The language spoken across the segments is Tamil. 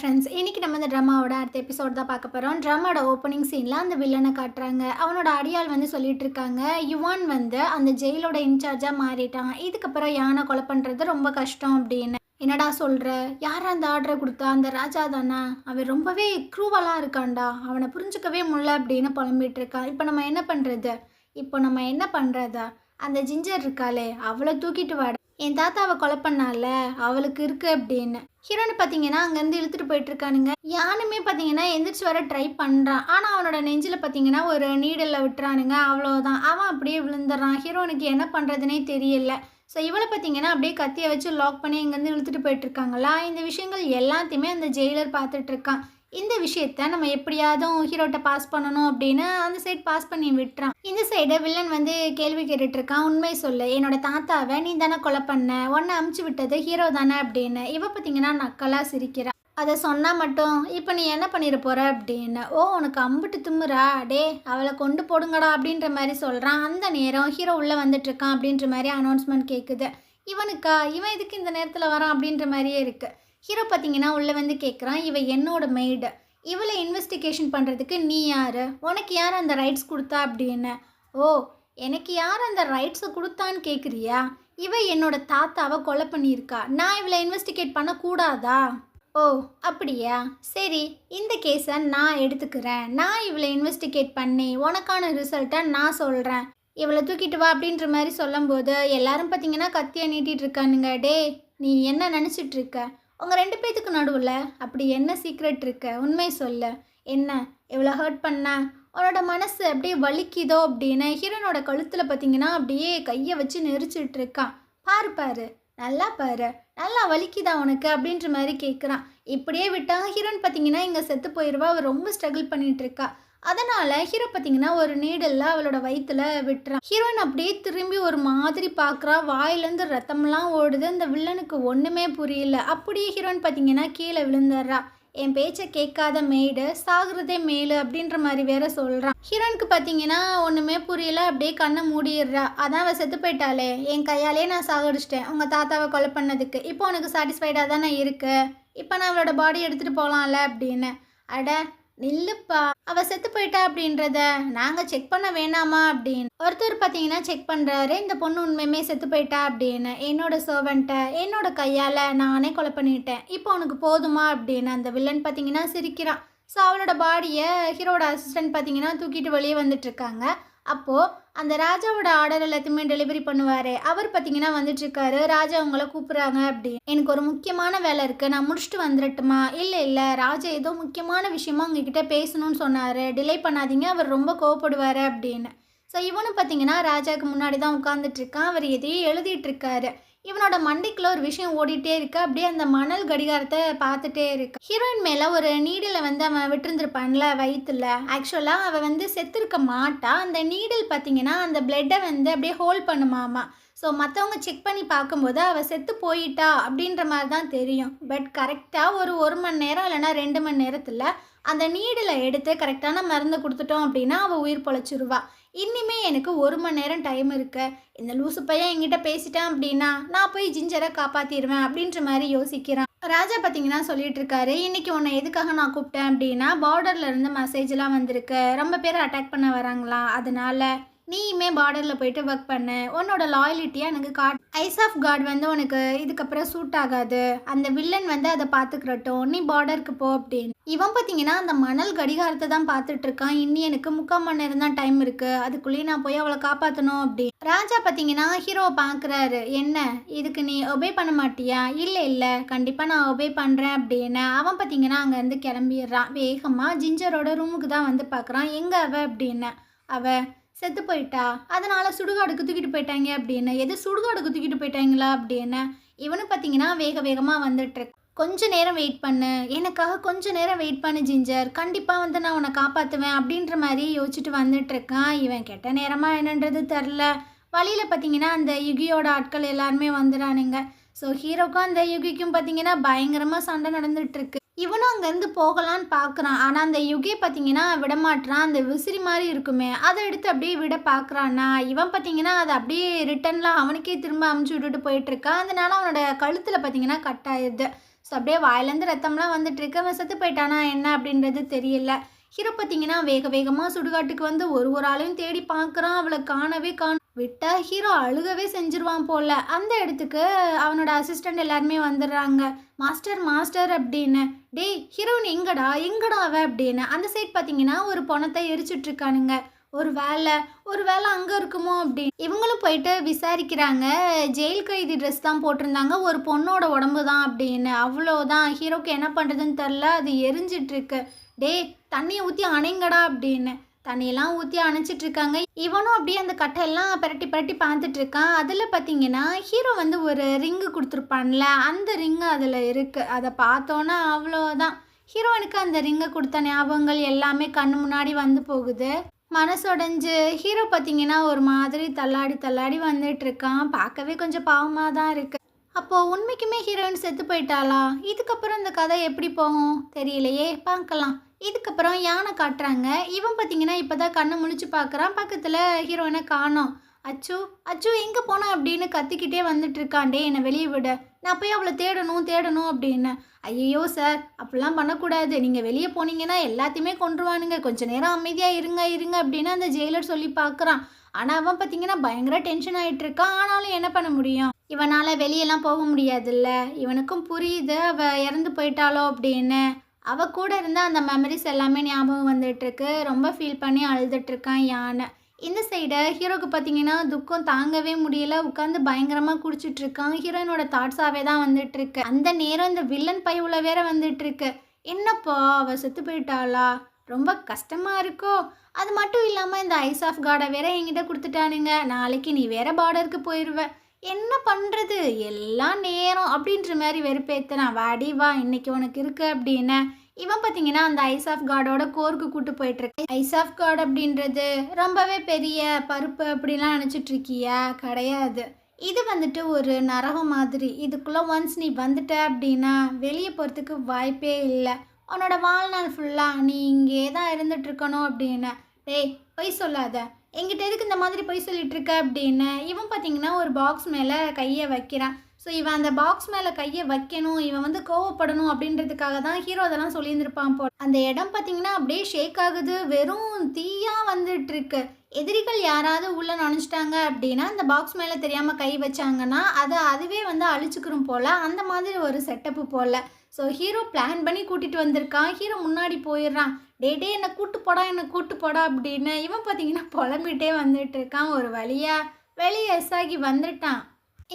ஃப்ரெண்ட்ஸ், இன்னைக்கு நம்ம இந்த ட்ராமாவோட அடுத்த எபிசோட் தான் பார்க்க போகிறோம். ட்ராமாவோட ஓப்பனிங் சீனில் அந்த வில்லனை காட்டுறாங்க. அவனோட அடியாள் வந்து சொல்லிட்டு இருக்காங்க, யுவான் வந்து அந்த ஜெயிலோட இன்சார்ஜாக மாறிட்டான். இதுக்கப்புறம் யானை கொலை பண்ணுறது ரொம்ப கஷ்டம் அப்படின்னு. என்னடா சொல்கிற? யார் அந்த ஆர்டரை கொடுத்தா? அந்த ராஜா தானே? அவன் ரொம்பவே க்ரூவலாக இருக்கான்டா, அவனை புரிஞ்சுக்கவே முடியல அப்படின்னு புலம்பிட்டு இருக்கான். இப்போ நம்ம என்ன பண்ணுறதா? அந்த ஜிஞ்சர் இருக்காளே, அவளை தூக்கிட்டு வாட. என் தாத்தாவை கொலை பண்ணால, அவளுக்கு இருக்கு அப்படின்னு. ஹீரோனை பார்த்தீங்கன்னா அங்கேருந்து இழுத்துட்டு போயிட்டு இருக்கானுங்க. யானுமே பார்த்தீங்கன்னா எந்திரிச்சு வர ட்ரை பண்ணுறான். ஆனால் அவனோட நெஞ்சில் பார்த்தீங்கன்னா ஒரு நீடலில் விட்டுறானுங்க. அவ்வளோதான், அவன் அப்படியே விழுந்துடுறான். ஹீரோனுக்கு என்ன பண்ணுறதுனே தெரியல. ஸோ இவளை பார்த்தீங்கன்னா அப்படியே கத்தியை வச்சு லாக் பண்ணி இங்கேருந்து இழுத்துட்டு போயிட்டு இருக்காங்களா. இந்த விஷயங்கள் எல்லாத்தையுமே அந்த ஜெயிலர் பார்த்துட்டு இருக்கான். இந்த விஷயத்த நம்ம எப்படியாவது ஹீரோட்ட பாஸ் பண்ணணும் அப்படின்னு அந்த சைட் பாஸ் பண்ணி விட்டுறான். இந்த சைடு வில்லன் வந்து கேள்வி கேட்டுட்டு இருக்கான். உண்மை சொல்லு, என்னோட தாத்தாவை நீ தானே கொலை பண்ண, உன்னை அமுச்சு விட்டது ஹீரோ தானே அப்படின்னு. இவ பார்த்தீங்கன்னா நக்கலாக சிரிக்கிறான். அதை சொன்னால் மட்டும் இப்போ நீ என்ன பண்ணிட போகிற அப்படின்னு. ஓ, உனக்கு அம்புட்டு திமுறா, டே அவளை கொண்டு போடுங்கடா அப்படின்ற மாதிரி சொல்கிறான். அந்த நேரம் ஹீரோ உள்ளே வந்துட்டுருக்கான் அப்படின்ற மாதிரி அனௌன்ஸ்மெண்ட் கேட்குது. இவன் இதுக்கு இந்த நேரத்தில் வரான் அப்படின்ற மாதிரியே இருக்குது. ஹீரோ பார்த்தீங்கன்னா உள்ளே வந்து கேட்குறான், இவ என்னோட மெய்டு, இவளை இன்வெஸ்டிகேஷன் பண்ணுறதுக்கு நீ யார், உனக்கு யார் அந்த ரைட்ஸ் கொடுத்தா அப்படின்னு. ஓ, எனக்கு யார் அந்த ரைட்ஸை கொடுத்தான்னு கேட்குறியா? இவ என்னோட தாத்தாவை கொலை பண்ணியிருக்கா, நான் இவளை இன்வெஸ்டிகேட் பண்ணக்கூடாதா? ஓ அப்படியா, சரி, இந்த கேஸை நான் எடுத்துக்கிறேன். நான் இவளை இன்வெஸ்டிகேட் பண்ணி உனக்கான ரிசல்ட்டை நான் சொல்கிறேன். இவளை தூக்கிட்டு வா அப்படின்ற மாதிரி சொல்லும்போது எல்லாரும் பார்த்தீங்கன்னா கத்தியை நீட்டிகிட்டு இருக்கானுங்க. டே, நீ என்ன நினச்சிட்டு இருக்க? உங்கள் 2 பேத்துக்கு நடுவில் அப்படி என்ன சீக்ரெட் இருக்கு? உண்மை சொல்ல. என்ன எவ்வளோ ஹர்ட் பண்ண, உன்னோட மனசு அப்படியே வலிக்குதோ அப்படின்னு ஹீரோனோட கழுத்தில் பார்த்தீங்கன்னா அப்படியே கையை வச்சு நெரிச்சிட்டு இருக்கான். பாரு, நல்லா வலிக்குதா உனக்கு அப்படின்ற மாதிரி கேட்குறான். இப்படியே விட்டாங்க ஹீரோன் பார்த்தீங்கன்னா இங்கே செத்து போயிடுவா. அவள் ரொம்ப ஸ்ட்ரகிள் பண்ணிட்டு இருக்கா. அதனால் ஹீரோ பார்த்தீங்கன்னா ஒரு நீடலில் அவளோட வயிற்றுல விட்டுறான். ஹீரோயின் அப்படியே திரும்பி ஒரு மாதிரி பார்க்குறா. வாயிலேருந்து ரத்தம்லாம் ஓடுது. இந்த வில்லனுக்கு ஒன்றுமே புரியல. அப்படியே ஹீரோயின் பார்த்தீங்கன்னா கீழே விழுந்துடுறா. என் பேச்சை கேட்காத மெய்டு சாகுறதே மேலு அப்படின்ற மாதிரி வேற சொல்கிறான். ஹீரோனுக்கு பார்த்தீங்கன்னா ஒன்றுமே புரியல. அப்படியே கண்ணை மூடிடுறா. அதான் அவள் செத்து போயிட்டாளே, என் கையாலே நான் சாகடிச்சிட்டேன் உங்கள் தாத்தாவை கொலை பண்ணதுக்கு. இப்போ உனக்கு சாட்டிஸ்ஃபைடாக தானே இருக்கு, இப்போ நான் அவளோட பாடி எடுத்துகிட்டு போகலாம்ல அப்படின்னு. அட நில்லுப்பா, அவ செத்து போயிட்டா அப்படின்றத நாங்கள் செக் பண்ண வேணாமா அப்படின்னு. ஒருத்தர் பார்த்தீங்கன்னா செக் பண்ணுறாரு, இந்த பொண்ணு உண்மையுமே செத்து போயிட்டா அப்படின்னு. என்னோட சர்வெண்ட்டை என்னோட கையால் நானே கொலை பண்ணிட்டேன், இப்போ உனக்கு போதுமா அப்படின்னு அந்த வில்லன் பார்த்தீங்கன்னா சிரிக்கிறான். ஸோ அவளோட பாடியை ஹீரோட அசிஸ்டன்ட் பார்த்தீங்கன்னா தூக்கிட்டு வெளியே வந்துட்டுருக்காங்க. அப்போது அந்த ராஜாவோட ஆர்டர் எல்லாத்தையுமே டெலிவரி பண்ணுவார். அவர் பார்த்தீங்கன்னா வந்துட்டுருக்காரு. ராஜா உங்களை கூப்பிட்றாங்க அப்படின்னு. எனக்கு ஒரு முக்கியமான வேலை இருக்குது, நான் முடிச்சுட்டு வந்துடட்டுமா? இல்லை, ராஜா ஏதோ முக்கியமான விஷயமா உங்ககிட்ட பேசணும்னு சொன்னார், டிலே பண்ணாதீங்க, அவர் ரொம்ப கோவப்படுவார் அப்படின்னு. ஸோ இவனும் பார்த்தீங்கன்னா ராஜாவுக்கு முன்னாடி தான் உட்காந்துட்ருக்கான். அவர் எதையும் எழுதிட்டுருக்காரு. இவனோட மண்டைக்குள்ள ஒரு விஷயம் ஓடிட்டே இருக்கு. அப்படியே அந்த மணல் கடிகாரத்தை பார்த்துட்டே இருக்கு. ஹீரோயின் மேலே ஒரு நீடில் வந்து அவன் விட்டுருந்துருப்பான்ல வயிற்றுல. ஆக்சுவலாக அவள் வந்து செத்துருக்க மாட்டா. அந்த நீடில் பார்த்தீங்கன்னா அந்த பிளட்டை வந்து அப்படியே ஹோல்ட் பண்ணுமாமா. ஸோ மற்றவங்க செக் பண்ணி பார்க்கும்போது அவள் செத்து போயிட்டா அப்படின்ற மாதிரி தான் தெரியும். பட் கரெக்டாக ஒரு மணி நேரம் இல்லைனா 2 மணி நேரத்தில் அந்த நீடில் எடுத்து கரெக்டான மருந்து கொடுத்துட்டோம் அப்படின்னா அவள் உயிர் பொழைச்சிருவா. இன்னிமே எனக்கு 1 மணி நேரம் டைம் இருக்கு. இந்த லூசு பையன் என்கிட்ட பேசிட்டான் அப்படின்னா நான் போய் ஜிஞ்சரை காப்பாற்றிடுவேன் அப்படின்ற மாதிரி யோசிக்கிறான். ராஜா பார்த்தீங்கன்னா சொல்லிட்டு இருக்காரு, இன்னைக்கு உன்னை எதுக்காக நான் கூப்பிட்டேன் அப்படின்னா பார்டர்ல இருந்து மெசேஜ்லாம் வந்திருக்கு, ரொம்ப பேர் அட்டாக் பண்ண வராங்களாம், அதனால நீயுமே பார்டரில் போயிட்டு ஒர்க் பண்ணு, உன்னோட லாயலிட்டியாக எனக்கு ஐஸ் ஆஃப் காட் வந்து உனக்கு இதுக்கப்புறம் சூட் ஆகாது, அந்த வில்லன் வந்து அதை பார்த்துக்கிறட்டும், நீ பார்டருக்கு போ அப்படின்னு. இவன் பார்த்தீங்கன்னா அந்த மணல் கடிகாரத்தை தான் பார்த்துட்டு இருக்கான். இன்னி எனக்கு 3/4 மணி நேரம் தான் டைம் இருக்குது, அதுக்குள்ளேயே நான் போய் அவளை காப்பாற்றணும் அப்படி. ராஜா பார்த்தீங்கன்னா ஹீரோவை பார்க்குறாரு. என்ன இதுக்கு நீ ஒபே பண்ண மாட்டியா? இல்லை, கண்டிப்பாக நான் ஒபே பண்ணுறேன் அப்படின்னு. அவன் பார்த்தீங்கன்னா அங்கேருந்து கிளம்பிடுறான். வேகமாக ஜிஞ்சரோட ரூமுக்கு தான் வந்து பார்க்குறான். எங்கே அப்படின்னு. அவ செத்து போயிட்டா, அதனால சுடுகாடுக்கு தூக்கிட்டு போயிட்டாங்க அப்படின்னு. எது சுடுகாடுக்கு தூக்கிட்டு போயிட்டாங்களா அப்படின்னு. இவனு பார்த்தீங்கன்னா வேகமாக வந்துட்டுருக்கு. கொஞ்ச நேரம் வெயிட் பண்ணு, எனக்காக கொஞ்ச நேரம் வெயிட் பண்ணு ஜிஞ்சர், கண்டிப்பாக வந்து நான் உன்னை காப்பாற்றுவேன் அப்படின்ற மாதிரி யோசிச்சுட்டு வந்துட்டுருக்கான். இவன் கெட்ட நேரமாக என்னன்றது தெரில. வழியில் பார்த்தீங்கன்னா அந்த யுகியோட ஆட்கள் எல்லாருமே வந்துடானுங்க. ஸோ ஹீரோக்கும் அந்த யுகிக்கும் பார்த்தீங்கன்னா பயங்கரமாக சண்டை நடந்துட்டுருக்கு. இவனும் அங்கேருந்து போகலான்னு பார்க்குறான். ஆனால் அந்த யுகே பார்த்தீங்கன்னா விடமாட்டுறான். அந்த விசிறி மாதிரி இருக்குமே அதை எடுத்து அப்படியே விட பார்க்குறான்னா இவன் பார்த்தீங்கன்னா அதை அப்படியே ரிட்டனில் அவனுக்கே திரும்ப அமுச்சு விட்டுட்டு போயிட்டுருக்கான். அதனால அவனோட கழுத்தில் பார்த்தீங்கன்னா கட் ஆயிடுது. ஸோ அப்படியே வாயிலேருந்து ரத்தம்லாம் வந்துட்டுருக்கு. அவன் செத்து போயிட்டானா என்ன அப்படின்றது தெரியல. ஹீரோ பார்த்தீங்கன்னா வேக வேகமாக சுடுகாட்டுக்கு வந்து ஒரு ஒரு ஆளையும் தேடி பார்க்குறான். அவளை காணவே விட்டா ஹீரோ அழுகவே செஞ்சிருவான் போல. அந்த இடத்துக்கு அவனோட அசிஸ்டண்ட் எல்லாருமே வந்துடுறாங்க. மாஸ்டர் மாஸ்டர் அப்படின்னு. டேய் ஹீரோயின் எங்கடா எங்கடா அவ அப்படின்னு. அந்த சைட் பார்த்தீங்கன்னா ஒரு பொணத்தை எரிச்சிட்டு இருக்கானுங்க. ஒரு வேளை அங்கே இருக்குமோ அப்படின்னு இவங்களும் போயிட்டு விசாரிக்கிறாங்க. ஜெயில் கைதி ட்ரெஸ் தான் போட்டிருந்தாங்க, ஒரு பொண்ணோட உடம்பு தான் அப்படின்னு. அவ்வளோதான், ஹீரோக்கு என்ன பண்ணுறதுன்னு தெரில, அது எரிஞ்சிட்ருக்கு. டே தண்ணியை ஊற்றி அணைங்கடா அப்படின்னு தண்ணியெல்லாம் ஊற்றி அணைச்சிட்டு இருக்காங்க. இவனும் அப்படியே அந்த கட்டையெல்லாம் பரட்டி பரட்டி பார்த்துட்டு இருக்கான். அதில் பார்த்தீங்கன்னா ஹீரோ வந்து ஒரு ரிங்கு கொடுத்துருப்பான்ல, அந்த ரிங்கு அதில் இருக்குது. அதை பார்த்தோன்னா அவ்வளோதான், ஹீரோனுக்கு அந்த ரிங்கை கொடுத்த ஞாபகங்கள் எல்லாமே கண்ணு முன்னாடி வந்து போகுது. மனசொடைஞ்சு ஹீரோ பார்த்தீங்கன்னா ஒரு மாதிரி தள்ளாடி தள்ளாடி வந்துட்டு இருக்கான். பார்க்கவே கொஞ்சம் பாவமாக தான் இருக்கு. அப்போது உண்மைக்குமே ஹீரோயின் செத்து போயிட்டாளா? இதுக்கப்புறம் இந்த கதை எப்படி போகும் தெரியலையே, பார்க்கலாம். இதுக்கப்புறம் யானை காட்டுறாங்க. இவன் பார்த்தீங்கன்னா இப்போ தான் கண்ணை முழிச்சு பார்க்குறான். பக்கத்தில் ஹீரோயினை காணோம். அச்சு அச்சு எங்கே போனான் அப்படின்னு கத்திக்கிட்டே வந்துட்டு இருக்காண்டே, என்னை வெளியே விட, நான் போய் அவளை தேடணும் அப்படின்னு. ஐயோ சார், அப்படிலாம் பண்ணக்கூடாது, நீங்கள் வெளியே போனீங்கன்னா எல்லாத்தையுமே கொண்டுருவானுங்க, கொஞ்சம் நேரம் அமைதியாக இருங்க அப்படின்னு அந்த ஜெயிலர் சொல்லி பார்க்குறான். ஆனால் அவன் பார்த்தீங்கன்னா பயங்கர டென்ஷன் ஆகிட்டு இருக்கான். ஆனாலும் என்ன பண்ண முடியும், இவனால் வெளியெல்லாம் போக முடியாதுல்ல. இவனுக்கும் புரியுது அவள் இறந்து போயிட்டாளோ அப்படின்னு. அவள் கூட இருந்தால் அந்த மெமரிஸ் எல்லாமே ஞாபகம் வந்துட்டுருக்கு. ரொம்ப ஃபீல் பண்ணி அழுதுட்ருக்கான் யானை. இந்த சைடு ஹீரோக்கு பார்த்தீங்கன்னா துக்கம் தாங்கவே முடியல, உட்காந்து பயங்கரமாக குடிச்சிட்ருக்கான். ஹீரோயினோட தாட்ஸாகவே தான் வந்துட்டுருக்கு. அந்த நேரம் இந்த வில்லன் பையுள்ள வேற வந்துட்டுருக்கு. என்னப்பா அவள் செத்து போயிட்டாளா, ரொம்ப கஷ்டமாக இருக்கோ. அது மட்டும் இல்லாமல் இந்த ஐஸ் ஆஃப் கார்டை வேற என்கிட்ட கொடுத்துட்டானுங்க, நாளைக்கு நீ வேற பார்டருக்கு போயிடுவ, என்ன பண்ணுறது, எல்லாம் நேரம் அப்படின்ற மாதிரி வெறுப்பேற்றுறான். வாடி வா இன்னைக்கு உனக்கு இருக்கு அப்படின்னு. இவன் பார்த்தீங்கன்னா அந்த ஐஸ் ஆஃப் காடோட கோருக்கு கூட்டு போயிட்டுருக்கு. ஐஸ் ஆஃப் காட் அப்படின்றது ரொம்பவே பெரிய பருப்பு அப்படிலாம் நினச்சிட்டு இருக்கியா? கிடையாது, இது வந்துட்டு ஒரு நரகம் மாதிரி. இதுக்குள்ளே ஒன்ஸ் நீ வந்துட்ட அப்படின்னா வெளியே போகிறதுக்கு வாய்ப்பே இல்லை. உன்னோட வாழ்நாள் ஃபுல்லாக நீ இங்கே தான் இருந்துகிட்ருக்கணும் அப்படின்னு. டேய் பொய் சொல்லாத, என்கிட்ட எதுக்கு இந்த மாதிரி பொய் சொல்லிட்டு இருக்க அப்படின்னு. இவன் பார்த்தீங்கன்னா ஒரு பாக்ஸ் மேலே கையை வைக்கிறான். ஸோ இவன் அந்த பாக்ஸ் மேலே கையை வைக்கணும், இவன் வந்து கோவப்படணும் அப்படின்றதுக்காக தான் ஹீரோ அதெல்லாம் சொல்லியிருந்திருப்பான் போல். அந்த இடம் பார்த்தீங்கன்னா அப்படியே ஷேக் ஆகுது, வெறும் தீயாக வந்துட்டுருக்கு. எதிரிகள் யாராவது உள்ளே நுழைச்சிட்டாங்க அப்படின்னா அந்த பாக்ஸ் மேலே தெரியாமல் கை வச்சாங்கன்னா அதுவே வந்து அழிச்சுக்கிறோம் போல். அந்த மாதிரி ஒரு செட்டப்பு போல். ஸோ ஹீரோ பிளான் பண்ணி கூட்டிகிட்டு வந்திருக்கான். ஹீரோ முன்னாடி போயிடுறான். டே என்னை கூட்டு போடா அப்படின்னு. இவன் பார்த்தீங்கன்னா புலம்பிகிட்டே வந்துட்டு இருக்கான். ஒரு வழியாக வெளியே எஸ் ஆகி வந்துட்டான்.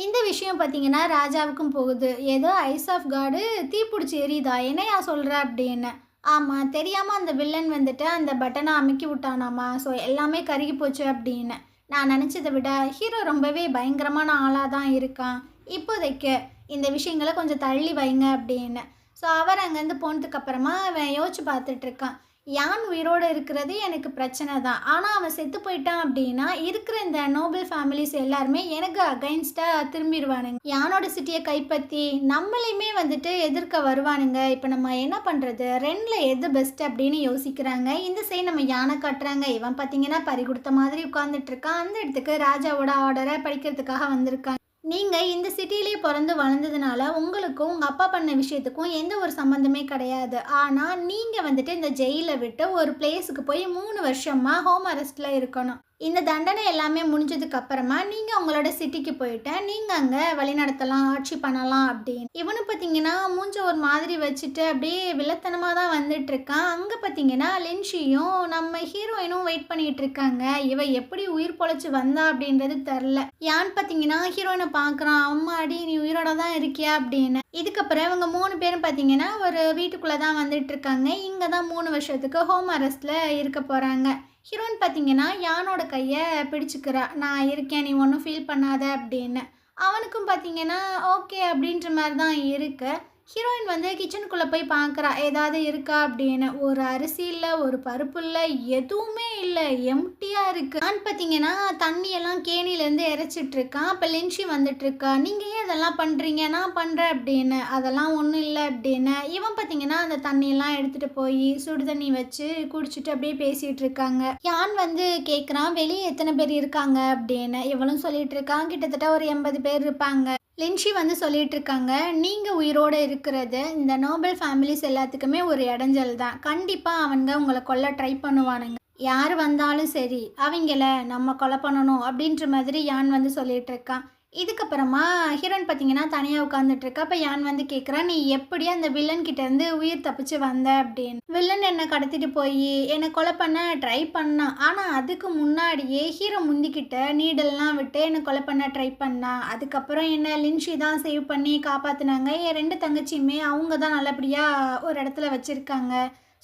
இந்த விஷயம் பார்த்தீங்கன்னா ராஜாவுக்கும் போகுது. ஏதோ ஐஸ் ஆஃப் காடு தீப்பிடிச்சி எரியுதா, என்னையா சொல்கிற அப்படின்னு. ஆமாம், தெரியாமல் அந்த வில்லன் வந்துட்டு அந்த பட்டனை அமுக்கி விட்டானாமா. ஸோ எல்லாமே கருகி போச்சு அப்படின்னு. நான் நினச்சதை விட ஹீரோ ரொம்பவே பயங்கரமான ஆளாக தான் இருக்கான். இப்போதைக்கு இந்த விஷயங்களை கொஞ்சம் தள்ளி வைங்க அப்படின்னு. ஸோ அவர் அங்கேருந்து போனதுக்கப்புறமா அவன் யோசிச்சு பார்த்துட்ருக்கான். யான் உயிரோடு இருக்கிறது எனக்கு பிரச்சனை தான், ஆனால் அவன் செத்து போயிட்டான் அப்படின்னா இருக்கிற இந்த நோபல் ஃபேமிலிஸ் எல்லாருமே எனக்கு அகைன்ஸ்டாக திரும்பிடுவானுங்க. யானோட சிட்டியை கைப்பற்றி நம்மளையுமே வந்துட்டு எதிர்க்க வருவானுங்க. இப்போ நம்ம என்ன பண்ணுறது, ரெண்டில் எது பெஸ்ட் அப்படின்னு யோசிக்கிறாங்க. இந்த சைடு நம்ம யானை காட்டுறாங்க. இவன் பார்த்தீங்கன்னா பறி கொடுத்த மாதிரி உட்காந்துட்டு இருக்கான். அந்த இடத்துக்கு ராஜாவோட ஆர்டரை படிக்கிறதுக்காக வந்திருக்காங்க. நீங்கள் இந்த சிட்டிலேயே பிறந்து வளர்ந்ததுனால உங்களுக்கும் உங்கள் அப்பா பண்ண விஷயத்துக்கும் எந்த ஒரு சம்மந்தமே கிடையாது. ஆனால் நீங்கள் வந்துட்டு இந்த ஜெயிலை விட்டு ஒரு பிளேஸுக்கு போய் 3 வருஷமாக ஹோம் அரெஸ்ட்டில் இருக்கணும். இந்த தண்டனை எல்லாமே முடிஞ்சதுக்கு அப்புறமா நீங்கள் உங்களோட சிட்டிக்கு போயிட்டு நீங்கள் அங்கே வழிநடத்தலாம், ஆட்சி பண்ணலாம் அப்படின்னு. இவனு பார்த்தீங்கன்னா மூஞ்ச ஒரு மாதிரி வச்சுட்டு அப்படியே வில்லத்தனமாக தான் வந்துட்டு இருக்கான். அங்கே பார்த்தீங்கன்னா லின்ஷியும் நம்ம ஹீரோயினும் வெயிட் பண்ணிட்டு இருக்காங்க. இவ எப்படி உயிர் பொழைச்சி வந்தா அப்படின்றது தெரில. யான் பார்த்தீங்கன்னா ஹீரோயினை பார்க்குறான். அம்மாடி நீ உயிரோட தான் இருக்கியா அப்படின்னு. இதுக்கப்புறம் இவங்க 3 பேரும் பார்த்தீங்கன்னா ஒரு வீட்டுக்குள்ளே தான் வந்துட்டு இருக்காங்க. இங்கே தான் 3 வருஷத்துக்கு ஹோம் அரெஸ்ட்டில் இருக்க போகிறாங்க. ஹீரோயின் பார்த்தீங்கன்னா யானோட கையை பிடிச்சிக்கிறா. நான் இருக்கேன், நீ ஒன்றும் ஃபீல் பண்ணாத அப்படின்னு. அவனுக்கும் பார்த்தீங்கன்னா ஓகே அப்படின்ற மாதிரி தான் இருக்கு. ஹீரோயின் வந்து கிச்சனுக்குள்ளே போய் பார்க்குறா ஏதாவது இருக்கா அப்படின்னு. ஒரு அரிசி இல்லை, ஒரு பருப்பு இல்லை, எதுவுமே இல்லை, எம்டியாக இருக்குது. நான் பார்த்தீங்கன்னா தண்ணியெல்லாம் கேணிலேருந்து இறைச்சிட்ருக்கான். அப்போ லின்ஷி வந்துட்டுருக்கா. நீங்கள் ஏன் இதெல்லாம் பண்ணுறீங்க, நான் பண்ணுறேன் அப்படின்னு. அதெல்லாம் ஒன்றும் இல்லை அப்படின்னு. இவன் பார்த்தீங்கன்னா அந்த தண்ணியெல்லாம் எடுத்துகிட்டு போய் சுடு தண்ணி வச்சு குடிச்சிட்டு அப்படியே பேசிகிட்டு இருக்காங்க. யான் வந்து கேட்குறான் வெளியே எத்தனை பேர் இருக்காங்க அப்படின்னு. இவளும் சொல்லிட்டு இருக்கான் கிட்டத்தட்ட ஒரு 80 பேர் இருப்பாங்க. லின்ஷி வந்து சொல்லிட்டு இருக்காங்க, நீங்க உயிரோட இருக்கிறது இந்த நோபல் ஃபேமிலிஸ் எல்லாத்துக்குமே ஒரு இடைஞ்சல் தான். கண்டிப்பா அவங்க உங்கள கொல்ல ட்ரை பண்ணுவானுங்க. யார் வந்தாலும் சரி, அவைங்கள நம்ம கொலை பண்ணணும் அப்படின்ற மாதிரி யான் வந்து சொல்லிட்டு இருக்கான். இதுக்கப்புறமா ஹீரோயின் பார்த்தீங்கன்னா தனியா உட்காந்துட்டு இருக்கா. அப்ப யான் வந்து கேட்குறான், "நீ எப்படி அந்த வில்லன் கிட்ட இருந்து உயிர் தப்பிச்சு வந்த?" அப்படின்னு. வில்லன் என்ன கடத்திட்டு போய் என்னை கொலை பண்ண ட்ரை பண்ணான். ஆனா அதுக்கு முன்னாடியே ஹீரோ முந்திக்கிட்ட நீடல்லாம் விட்டு என்னை கொலை பண்ண ட்ரை பண்ணான். அதுக்கப்புறம் என்ன லின்ஷி தான் சேவ் பண்ணி காப்பாத்துனாங்க. என் 2 தங்கச்சியுமே அவங்க தான் நல்லபடியா ஒரு இடத்துல வச்சிருக்காங்க.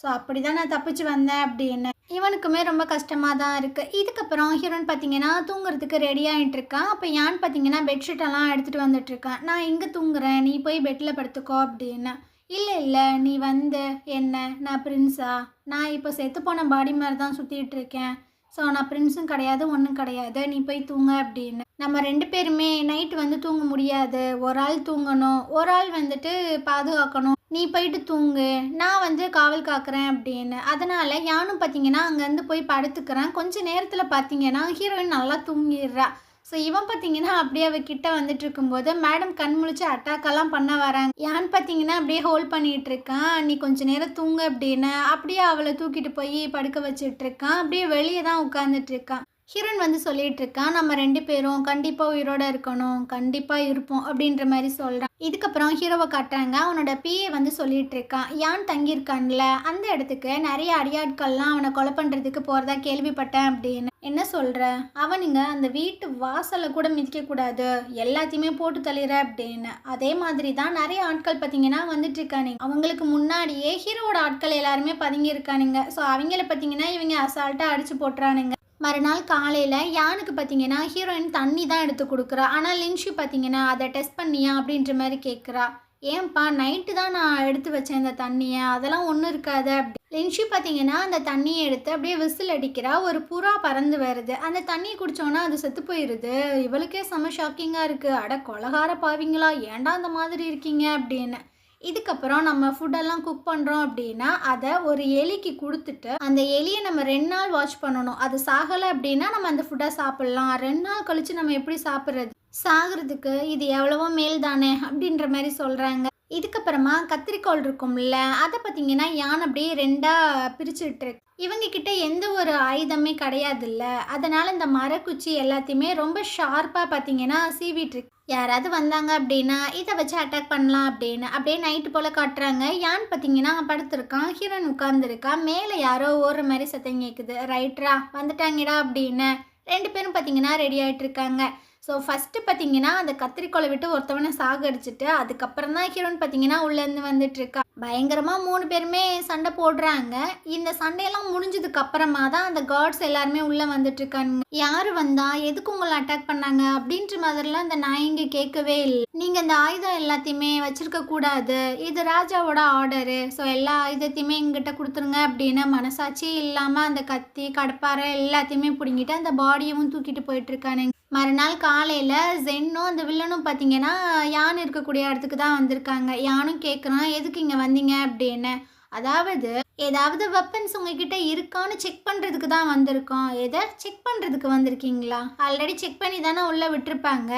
ஸோ அப்படிதான் நான் தப்பிச்சு வந்தேன் அப்படின்னு. இவனுக்குமே ரொம்ப கஷ்டமாக தான் இருக்குது. இதுக்கப்புறம் ஹீரோயின் பார்த்தீங்கன்னா தூங்குறதுக்கு ரெடி ஆகிட்டு இருக்கான். அப்போ யான் பார்த்தீங்கன்னா பெட்ஷீட்டெல்லாம் எடுத்துகிட்டு வந்துட்டுருக்கான். நான் இங்கே தூங்குறேன், நீ போய் பெட்டில் படுத்துக்கோ அப்படின்னு. இல்லை இல்லை, நீ வந்து என்ன நான் பிரின்ஸா? நான் இப்போ செத்து போன பாடி மாதிரி தான் சுற்றிட்டு இருக்கேன். ஸோ நான் பிரின்ஸும் கிடையாது, ஒன்றும் கிடையாது, நீ போய் தூங்க அப்படின்னு. நம்ம 2 பேருமே நைட்டு வந்து தூங்க முடியாது. ஒரு ஆள் தூங்கணும், ஒரு ஆள் வந்துட்டு பாதுகாக்கணும். நீ போயிட்டு தூங்கு, நான் வந்து காவல் காக்குறேன் அப்படின்னு. அதனால் யானும் பார்த்தீங்கன்னா அங்கேருந்து போய் படுத்துக்கிறேன். கொஞ்சம் நேரத்தில் பார்த்தீங்கன்னா ஹீரோயின் நல்லா தூங்கிடுறா. ஸோ இவன் பார்த்தீங்கன்னா அப்படியே அவ கிட்ட வந்துட்டு இருக்கும்போது மேடம் கண் முழிச்சு அட்டாக்கெல்லாம் பண்ண வராங்க. யான் பார்த்தீங்கன்னா அப்படியே ஹோல்ட் பண்ணிட்டு இருக்கான். நீ கொஞ்ச நேரம் தூங்க அப்படின்னு அப்படியே அவளை தூக்கிட்டு போய் படுக்க வச்சுட்டு இருக்கான். அப்படியே வெளியே தான் உட்காந்துட்டு இருக்கான். ஹீரோயின் வந்து சொல்லிட்டு இருக்கான், நம்ம 2 பேரும் கண்டிப்பாக உயிரோட இருக்கணும், கண்டிப்பாக இருப்போம் அப்படின்ற மாதிரி சொல்கிறான். இதுக்கப்புறம் ஹீரோவை காட்டுறாங்க. அவனோட பிஏ வந்து சொல்லிட்டு இருக்கான், யான் தங்கியிருக்கான்ல அந்த இடத்துக்கு நிறைய அடியாட்கள்லாம் அவனை கொலை பண்ணுறதுக்கு போகிறதா கேள்விப்பட்டேன் அப்படின்னு. என்ன சொல்கிற? அவனுங்க அந்த வீட்டு வாசலை கூட மிதிக்கக்கூடாது, எல்லாத்தையுமே போட்டு தள்ளிற அப்படின்னு. அதே மாதிரி தான் நிறைய ஆட்கள் பார்த்தீங்கன்னா வந்துட்டு இருக்கானுங்க. அவங்களுக்கு முன்னாடியே ஹீரோவோட ஆட்கள் எல்லாருமே பதுங்கி இருக்கானுங்க. ஸோ அவங்கள பார்த்தீங்கன்னா இவங்க அசால்ட்டாக அடிச்சு போட்டுறானுங்க. மறுநாள் காலையில் யானுக்கு பார்த்தீங்கன்னா ஹீரோயின் தண்ணி தான் எடுத்து கொடுக்குறா. ஆனால் லின்ஷி பார்த்தீங்கன்னா அதை டெஸ்ட் பண்ணியா அப்படின்ற மாதிரி கேட்குறா. ஏன்பா நைட்டு தான் நான் எடுத்து வச்சேன் இந்த தண்ணியை, அதெல்லாம் ஒன்றும் இருக்காது அப்படி. லின்ஷி பார்த்தீங்கன்னா அந்த தண்ணியை எடுத்து அப்படியே விசில் அடிக்கிறா. ஒரு புறா பறந்து வருது. அந்த தண்ணியை குடித்தோன்னா அது செத்து போயிடுது. இவளுக்கே செம ஷாக்கிங்காக இருக்குது. அட கொலகார பாவீங்களா, ஏன்டா அந்த மாதிரி இருக்கீங்க அப்படின்னு. இதுக்கப்புறம் நம்ம ஃபுட்டெல்லாம் குக் பண்ணுறோம் அப்படின்னா அதை ஒரு எலிக்கு கொடுத்துட்டு அந்த எலியை நம்ம 2 நாள் வாஷ் பண்ணணும். அது சாகலை அப்படின்னா நம்ம அந்த ஃபுட்டை சாப்பிட்லாம். 2 நாள் கழித்து நம்ம எப்படி சாப்பிட்றது? சாகிறதுக்கு இது எவ்வளவோ மேல் தானே அப்படின்ற மாதிரி சொல்கிறாங்க. இதுக்கப்புறமா கத்திரிக்கோள் இருக்கும்ல, அதை பார்த்தீங்கன்னா யான் அப்படியே 2ஆக பிரிச்சுட்டு இருக்கு. இவங்க கிட்ட எந்த ஒரு ஆயுதமே கிடையாதுல்ல, அதனால் இந்த மரக்குச்சி எல்லாத்தையுமே ரொம்ப ஷார்ப்பாக பார்த்தீங்கன்னா சீவிட்டு இருக்கு. யாராவது வந்தாங்க அப்படின்னா இதை வச்சு அட்டாக் பண்ணலாம் அப்படின்னு. அப்படியே நைட்டு போல் காட்டுறாங்க. யான் பார்த்தீங்கன்னா படுத்துருக்கான், ஹீரோயின் உட்காந்துருக்கா. மேலே யாரோ ஓடுற மாதிரி சத்தம் கேட்குது. ரைட்ரா வந்துட்டாங்கடா அப்படின்னு 2 பேரும் பார்த்தீங்கன்னா ரெடி ஆகிட்டு இருக்காங்க. ஸோ ஃபஸ்ட்டு பார்த்தீங்கன்னா அந்த கத்திரிக்கோளை விட்டு ஒருத்தவனை சாகடிச்சிட்டு அதுக்கப்புறம் தான் ஹீரோயின் பார்த்தீங்கன்னா உள்ளேருந்து வந்துட்டுருக்கா. பயங்கரமாக 3 பேருமே சண்டை போடுறாங்க. இந்த சண்டையெல்லாம் முடிஞ்சதுக்கு அப்புறமா தான் அந்த காட்ஸ் எல்லாருமே உள்ளே வந்துட்டுருக்காங்க. யார் வந்தா, எதுக்கு உங்களை அட்டாக் பண்ணாங்க அப்படின்ற மாதிரிலாம் இந்த நாயங்க கேட்கவே இல்லை. நீங்கள் இந்த ஆயுதம் எல்லாத்தையுமே வச்சிருக்க கூடாது, இது ராஜாவோட ஆர்டரு, ஸோ எல்லா ஆயுதத்தையுமே எங்கிட்ட கொடுத்துருங்க அப்படின்னு மனசாட்சியே இல்லாமல் அந்த கத்தி கடப்பாரை எல்லாத்தையுமே பிடுங்கிட்டு அந்த பாடியவும் தூக்கிட்டு போயிட்டுருக்கானுங்க. மறுநாள் காலையில் ஜென்னும் அந்த வில்லனும் பார்த்தீங்கன்னா யான் இருக்கக்கூடிய இடத்துக்கு தான் வந்திருக்காங்க. யானும் கேட்குறான், எதுக்கு இங்கே வந்தீங்க அப்படின்னு. அதாவது ஏதாவது வெப்பன்ஸ் உங்ககிட்ட இருக்கான்னு செக் பண்ணுறதுக்கு தான் வந்திருக்கோம். எதை செக் பண்ணுறதுக்கு வந்திருக்கீங்களா? ஆல்ரெடி செக் பண்ணி தானே உள்ளே விட்டுருப்பாங்க,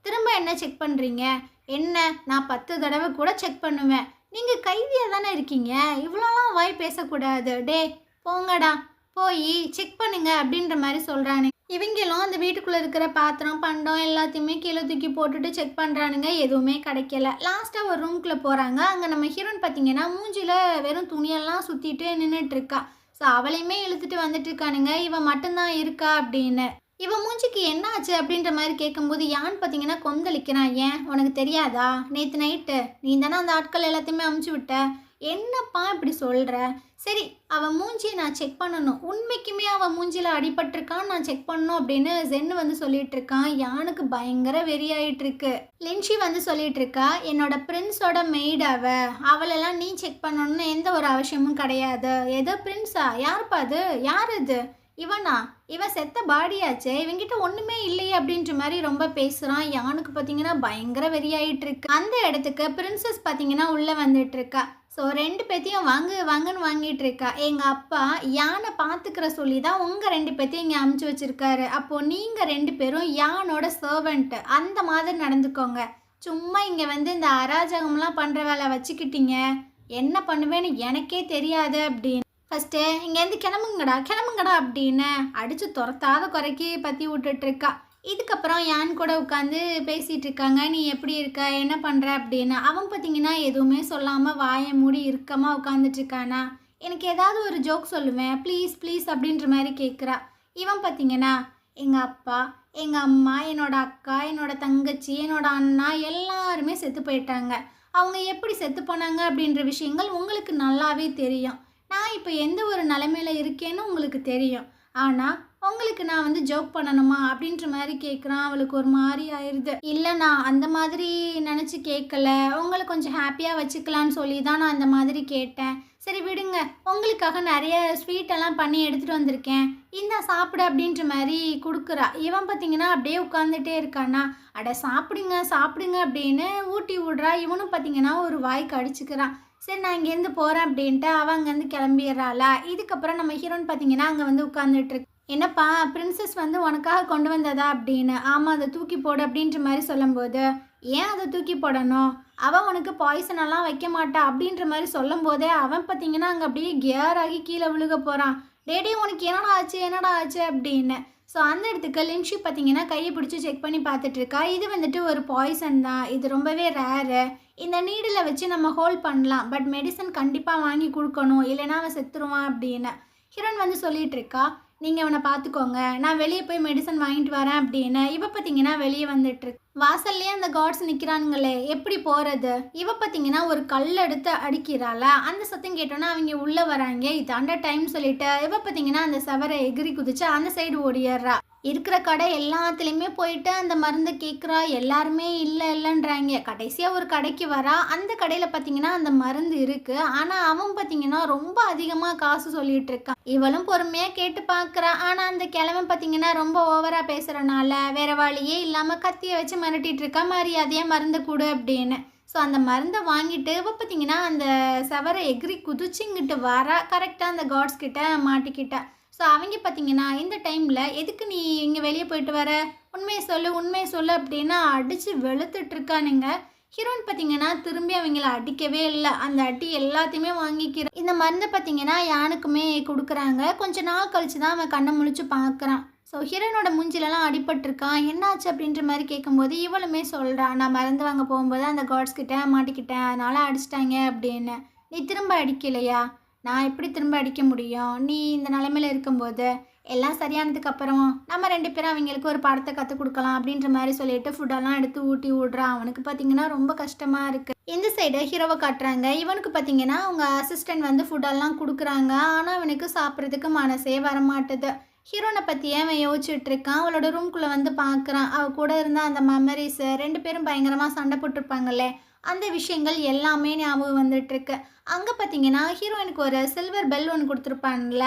திரும்ப என்ன செக் பண்ணுறீங்க? என்ன, நான் 10 தடவை கூட செக் பண்ணுவேன். நீங்கள் கைதியாக தானே இருக்கீங்க, இவ்வளோலாம் வாய் பேசக்கூடாது. டே போங்கடா, போய் செக் பண்ணுங்க அப்படின்ற மாதிரி சொல்கிறானு. இவங்களும் அந்த வீட்டுக்குள்ளே இருக்கிற பாத்திரம் பண்டம் எல்லாத்தையுமே கீழே தூக்கி போட்டுட்டு செக் பண்ணுறானுங்க. எதுவுமே கிடைக்கல. லாஸ்ட்டாக ஒரு ரூம்குள்ளே போகிறாங்க. அங்கே நம்ம ஹீரோயின் பார்த்தீங்கன்னா மூஞ்சியில் வெறும் துணியெல்லாம் சுற்றிட்டு நின்றுட்டுருக்கா. ஸோ அவளையுமே இழுத்துட்டு வந்துட்டு இருக்கானுங்க. இவன் மட்டும்தான் இருக்கா அப்படின்னு. இவன் மூஞ்சிக்கு என்ன ஆச்சு அப்படின்ற மாதிரி கேட்கும்போது யான் பார்த்தீங்கன்னா கொந்தளிக்கிறான். ஏன் உனக்கு தெரியாதா? நேற்று நைட்டு நீ தானே அந்த ஆட்கள் எல்லாத்தையுமே அமுச்சு விட்ட. என்னப்பா இப்படி சொல்கிற? சரி, அவன் மூஞ்சியை நான் செக் பண்ணணும், உண்மைக்குமே அவன் மூஞ்சியில் அடிபட்டிருக்கான்னு நான் செக் பண்ணணும் அப்படின்னு ஜென்னு வந்து சொல்லிட்டு இருக்கான். யானுக்கு பயங்கர வெறியாயிட்டு இருக்கு. லின்ஷி வந்து சொல்லிட்டு இருக்கா, என்னோட பிரின்ஸோட மெய்டு அவளெல்லாம் நீ செக் பண்ணணும்னு எந்த ஒரு அவசியமும் கிடையாது. ஏதோ பிரின்ஸா? யாருப்பா அது? யார் இது? இவனா? இவன் செத்த பாடியாச்சே, இவங்கிட்ட ஒன்றுமே இல்லையே அப்படின்ற மாதிரி ரொம்ப பேசுகிறான். யானுக்கு பார்த்தீங்கன்னா பயங்கர வெறியாயிட்டு இருக்கு. அந்த இடத்துக்கு பிரின்சஸ் பார்த்தீங்கன்னா உள்ளே வந்துட்டு இருக்கா. ஸோ 2 பேத்தையும் வாங்கன்னு வாங்கிட்டு இருக்கா. எங்கள் அப்பா யானை பார்த்துக்கிற சொல்லி தான் உங்கள் 2 பேத்தையும் இங்கே அமுச்சு வச்சுருக்காரு. அப்போது நீங்கள் 2 பேரும் யானோட சர்வெண்ட்டு, அந்த மாதிரி நடந்துக்கோங்க. சும்மா இங்கே வந்து இந்த அராஜகம்லாம் பண்ணுற வேலை வச்சுக்கிட்டீங்க, என்ன பண்ணுவேன்னு எனக்கே தெரியாது அப்படின்னு ஃபஸ்ட்டு இங்கேருந்து கிளம்புங்கடா கிளம்புங்கடா அப்படின்னு அடித்து துரத்தாத குறைக்கி பற்றி விட்டுட்ருக்கா. இதுக்கப்புறம் யான் கூட உட்காந்து பேசிகிட்டு இருக்காங்க. நீ எப்படி இருக்க, என்ன பண்ணுற அப்படின்னு. அவன் பார்த்தீங்கன்னா எதுவுமே சொல்லாமல் வாயை மூடி இறுக்கமாக உட்காந்துட்ருக்கானா. எனக்கு ஏதாவது ஒரு ஜோக் சொல்லுவேன் ப்ளீஸ் ப்ளீஸ் அப்படின்ற மாதிரி கேட்குறா. இவன் பார்த்தீங்கன்னா எங்கள் அப்பா, எங்கள் அம்மா, என்னோட அக்கா, என்னோட தங்கச்சி, என்னோட அண்ணா எல்லாருமே செத்து போயிட்டாங்க. அவங்க எப்படி செத்து போனாங்க அப்படின்ற விஷயங்கள் உங்களுக்கு நல்லாவே தெரியும். நான் இப்போ எந்த ஒரு நிலைமையில இருக்கேன்னு உங்களுக்கு தெரியும். ஆனால் உங்களுக்கு நான் வந்து ஜோக் பண்ணணுமா அப்படின்ற மாதிரி கேட்குறான். அவளுக்கு ஒரு மாதிரி ஆயிடுது. இல்லை நான் அந்த மாதிரி நினச்சி கேட்கல, உங்களை கொஞ்சம் ஹாப்பியாக வச்சுக்கலான்னு சொல்லி தான் நான் அந்த மாதிரி கேட்டேன். சரி விடுங்க, உங்களுக்காக நிறைய ஸ்வீட்டெல்லாம் பண்ணி எடுத்துகிட்டு வந்திருக்கேன், இந்த சாப்பிடு அப்படின்ற மாதிரி கொடுக்குறா. இவன் பார்த்தீங்கன்னா அப்படியே உட்காந்துட்டே இருக்கானா. அட சாப்பிடுங்க சாப்பிடுங்க அப்படின்னு ஊட்டி விடுறா. இவனும் பார்த்தீங்கன்னா ஒரு வாய்க்கு அடிச்சுக்கிறான். சரி நான் இங்கேருந்து போகிறேன் அப்படின்ட்டு அவன் அங்கேருந்து கிளம்பிடுறாளா. இதுக்கப்புறம் நம்ம ஹீரோன்னு பார்த்தீங்கன்னா அங்கே வந்து உட்காந்துட்ருக்கு. என்னப்பா பிரின்சஸ் வந்து உனக்காக கொண்டு வந்ததா அப்படின்னு. ஆமாம் அதை தூக்கி போடு அப்படின்ற மாதிரி சொல்லும்போது, ஏன் அதை தூக்கி போடணும், அவன் உனக்கு பாய்சனெல்லாம் வைக்க மாட்டா அப்படின்ற மாதிரி சொல்லும் போதே அவன் பார்த்தீங்கன்னா அங்கே அப்படியே கியர் ஆகி கீழே விழுக போகிறான். டேடே உனக்கு என்னடா ஆச்சு அப்படின்னு. ஸோ அந்த இடத்துக்கு லின்ஷி பார்த்தீங்கன்னா கையை பிடிச்சி செக் பண்ணி பார்த்துட்ருக்கா. இது வந்துட்டு ஒரு பாய்சன் தான், இது ரொம்பவே ரேரு. இந்த நீடில் வச்சு நம்ம ஹோல்ட் பண்ணலாம், பட் மெடிசன் கண்டிப்பாக வாங்கி கொடுக்கணும், இல்லைனா அவன் செத்துருவான் அப்படின்னு ஹீரோன் வந்து சொல்லிகிட்ருக்கா. நீங்கள் அவனை பார்த்துக்கோங்க, நான் வெளியே போய் மெடிசன் வாங்கிட்டு வரேன் அப்படின்னு. இவ பார்த்தீங்கன்னா வெளியே வந்துட்டுருக்கு. வாசல்லையே அந்த காட்ஸ் நிற்கிறானுங்களே, எப்படி போகிறது. இவ பார்த்தீங்கன்னா ஒரு கல் எடுத்து அடிக்கிறாள. அந்த சத்தம் கேட்டோன்னா அவங்க உள்ளே வராங்க. இதாண்ட டைம் சொல்லிட்டு இவ பார்த்தீங்கன்னா அந்த சவரை எகிரி குதிச்சு அந்த சைடு ஓடிடுறா. இருக்கிற கடை எல்லாத்துலேயுமே போயிட்டு அந்த மருந்தை கேட்குறா. எல்லாருமே இல்லைன்றாங்க. கடைசியாக ஒரு கடைக்கு வரா. அந்த கடையில் பார்த்தீங்கன்னா அந்த மருந்து இருக்குது. ஆனால் அவன் பார்த்தீங்கன்னா ரொம்ப அதிகமாக காசு சொல்லிகிட்டு இருக்கான். இவளும் பொறுமையாக கேட்டு பார்க்குறா. ஆனால் அந்த கிழமை பார்த்தீங்கன்னா ரொம்ப ஓவராக பேசுகிறனால வேறு வழியே இல்லாமல் கத்தியை வச்சு மிரட்டிட்டு இருக்கா. மரியாதையாக மருந்து கொடு அப்படின்னு. ஸோ அந்த மருந்தை வாங்கிட்டு இவ பார்த்தீங்கன்னா அந்த சவரை எகிரி குதிச்சுங்கிட்டு வரா. கரெக்டாக அந்த காட்ஸ் கிட்ட மாட்டிக்கிட்டா. ஸோ அவங்க பார்த்தீங்கன்னா இந்த டைமில் எதுக்கு நீ இங்கே வெளியே போயிட்டு வர, உண்மையை சொல்லு அப்படின்னா அடித்து வெளுத்துட்ருக்கானுங்க. ஹீரோயின் பார்த்தீங்கன்னா திரும்பி அவங்கள அடிக்கவே இல்லை. அந்த அடி எல்லாத்தையுமே வாங்கிக்கிறான். இந்த மருந்தை பார்த்தீங்கன்னா யானுக்குமே கொடுக்குறாங்க. கொஞ்சம் நாள் கழிச்சு தான் அவன் கண்ணை முழிச்சு பார்க்குறான். ஸோ ஹீரோனோட மூஞ்சிலலாம் அடிபட்டிருக்கான். என்னாச்சு அப்படின்ற மாதிரி கேட்கும்போது இவளுமே சொல்கிறான், நான் மருந்து வாங்க போகும்போது அந்த காட்ஸ் கிட்ட மாட்டிக்கிட்டேன், அதனால் அடிச்சிட்டாங்க அப்படின்னு. நீ திரும்ப அடிக்கலையா, நான் எப்படி திரும்ப அடிக்க முடியும், நீ இந்த நிலைமையில் இருக்கும்போது. எல்லாம் சரியானதுக்கப்புறம் நம்ம 2 பேரும் அவங்களுக்கு ஒரு பாடத்தை கற்றுக் கொடுக்கலாம் அப்படின்ற மாதிரி சொல்லிட்டு ஃபுட்டெல்லாம் எடுத்து ஊட்டி விட்றான். அவனுக்கு பார்த்தீங்கன்னா ரொம்ப கஷ்டமாக இருக்குது. இந்த சைடு ஹீரோவை காட்டுறாங்க. இவனுக்கு பார்த்தீங்கன்னா அவங்க அசிஸ்டன்ட் வந்து ஃபுட்டெல்லாம் கொடுக்குறாங்க. ஆனால் அவனுக்கு சாப்பிட்றதுக்கு மனசே வரமாட்டுது. ஹீரோனை பற்றியே அவன் யோசிச்சுட்டு இருக்கான். அவளோட ரூம்குள்ளே வந்து பார்க்குறான். அவள் கூட இருந்த அந்த மெமரிஸு, 2 பேரும் பயங்கரமாக சண்டை போட்டிருப்பாங்கல்ல, அந்த விஷயங்கள் எல்லாமே ஞாபகம் வந்துட்டுருக்கு. அங்கே பார்த்தீங்கன்னா ஹீரோயினுக்கு ஒரு சில்வர் பெல் ஒன்று கொடுத்துருப்பான்ல,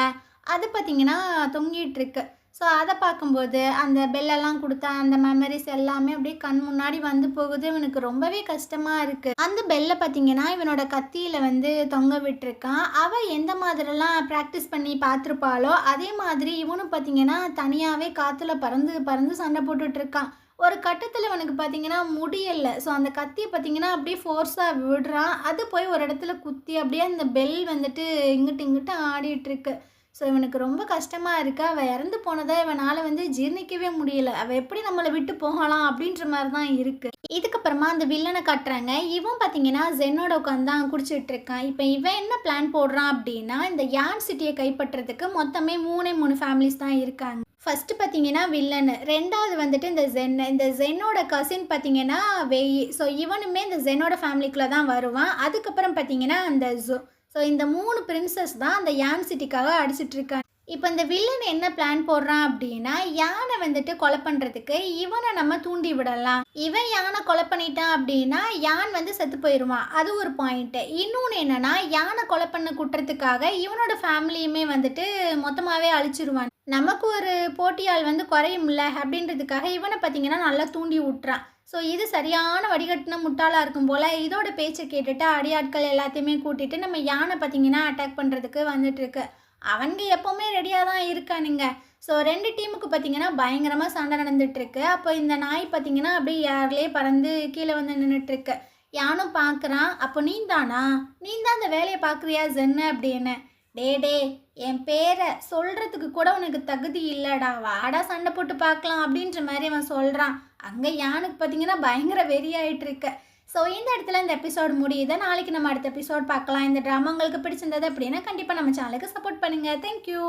அது பார்த்தீங்கன்னா தொங்கிட்டுருக்கு. ஸோ அதை பார்க்கும்போது அந்த பெல்லெல்லாம் கொடுத்தா அந்த மெமரிஸ் எல்லாமே அப்படியே கண் முன்னாடி வந்து போகுது. இவனுக்கு ரொம்பவே கஷ்டமாக இருக்குது. அந்த பெல்லை பார்த்தீங்கன்னா இவனோட கத்தியில் வந்து தொங்க விட்டுருக்கான். அவள் எந்த மாதிரிலாம் ப்ராக்டிஸ் பண்ணி பார்த்துருப்பாளோ அதே மாதிரி இவனும் பார்த்தீங்கன்னா தனியாகவே காற்றுல பறந்து சண்டை போட்டுட்ருக்கான். ஒரு கட்டத்தில் இவனுக்கு பார்த்தீங்கன்னா முடியலை. ஸோ அந்த கத்தியை பார்த்தீங்கன்னா அப்படியே ஃபோர்ஸாக விடுறான். அது போய் ஒரு இடத்துல குத்தி அப்படியே அந்த பெல் வந்துட்டு இங்கிட்டு ஆடிட்டுருக்கு. ஸோ இவனுக்கு ரொம்ப கஷ்டமாக இருக்குது. அவள் இறந்து போனதை இவனால் வந்து ஜீர்ணிக்கவே முடியல. அவள் எப்படி நம்மளை விட்டு போகலாம் அப்படின்ற மாதிரி தான் இருக்குது. இதுக்கப்புறமா அந்த வில்லனை காட்டுறாங்க. இவன் பார்த்தீங்கன்னா ஜென்னோட உட்காந்து தான் குடிச்சிட்டு இருக்கான். இப்போ இவன் என்ன பிளான் போடுறான் அப்படின்னா, இந்த யான் சிட்டியை கைப்பற்றுறதுக்கு மொத்தமே 3 ஃபேமிலிஸ் தான் இருக்காங்க. ஃபஸ்ட்டு பார்த்தீங்கன்னா வில்லனு, 2வது வந்துட்டு இந்த ஜென்னோட கசின் பார்த்தீங்கன்னா வெய். ஸோ இவனுமே இந்த ஜென்னோட ஃபேமிலிக்குள்ளே தான் வருவான். அதுக்கப்புறம் பார்த்தீங்கன்னா அந்த ஜோ. ஸோ இந்த 3 பிரின்சஸ் தான் அந்த யான் சிட்டிக்காக அடிச்சிட்ருக்காங்க. இப்போ இந்த வில்லன் என்ன பிளான் போடுறான் அப்படின்னா, யானை வந்துட்டு கொலை பண்ணுறதுக்கு இவனை நம்ம தூண்டி விடலாம். இவன் யானை கொலை பண்ணிட்டான் அப்படின்னா யான் வந்து செத்து போயிடுவான். அது ஒரு பாயிண்ட்டு. இன்னொன்று என்னென்னா, யானை கொலை பண்ண குற்றத்துக்காக இவனோட ஃபேமிலியுமே வந்துட்டு மொத்தமாகவே அழிச்சிருவான். நமக்கு ஒரு போட்டியால் வந்து குறையும்ல அப்படின்றதுக்காக இவனை பார்த்தீங்கன்னா நல்லா தூண்டி விட்டுறான். ஸோ இது சரியான வடிகட்டின முட்டாளாக இருக்கும் போல். இதோட பேச்சை கேட்டுட்டு அடியாட்கள் எல்லாத்தையுமே கூட்டிகிட்டு நம்ம யானை பார்த்தீங்கன்னா அட்டாக் பண்ணுறதுக்கு வந்துட்டுருக்கு. அவனுங்க எப்போவுமே ரெடியாக தான் இருக்கானுங்க. ஸோ 2 டீமுக்கு பார்த்தீங்கன்னா, பயங்கரமா சண்டை நடந்துட்டுருக்கு. அப்போ இந்த நாய் பார்த்தீங்கன்னா, அப்படியே ஏர்லயே பறந்து கீழ வந்து நின்னுட்டுருக்கு. யானும் பார்க்குறான். "அப்போ நீந்தானா? நீந்தான் அந்த வேலைய பார்க்குறியா ஜென்னு?" அப்படின்னு. டேய் என் பேர சொல்றதுக்கு கூட உனக்கு தகுதி இல்லடா. வாடா சண்டை போட்டு பார்க்கலாம்." அப்படின்ற மாரி அவன் சொல்றான். அங்க யானுக்கு பார்த்தீங்கன்னா, பயங்கர வெறியாயிட்டுருக்கு. ஸோ இந்த இடத்துல இந்த எபிசோட் முடியுது. நாளைக்கு நம்ம அடுத்த எபிசோட் பார்க்கலாம். இந்த ட்ராமா உங்களுக்கு பிடிச்சிருந்தது அப்படின்னா, கண்டிப்பா நம்ம சேனலுக்கு சப்போர்ட் பண்ணுங்க. Thank you.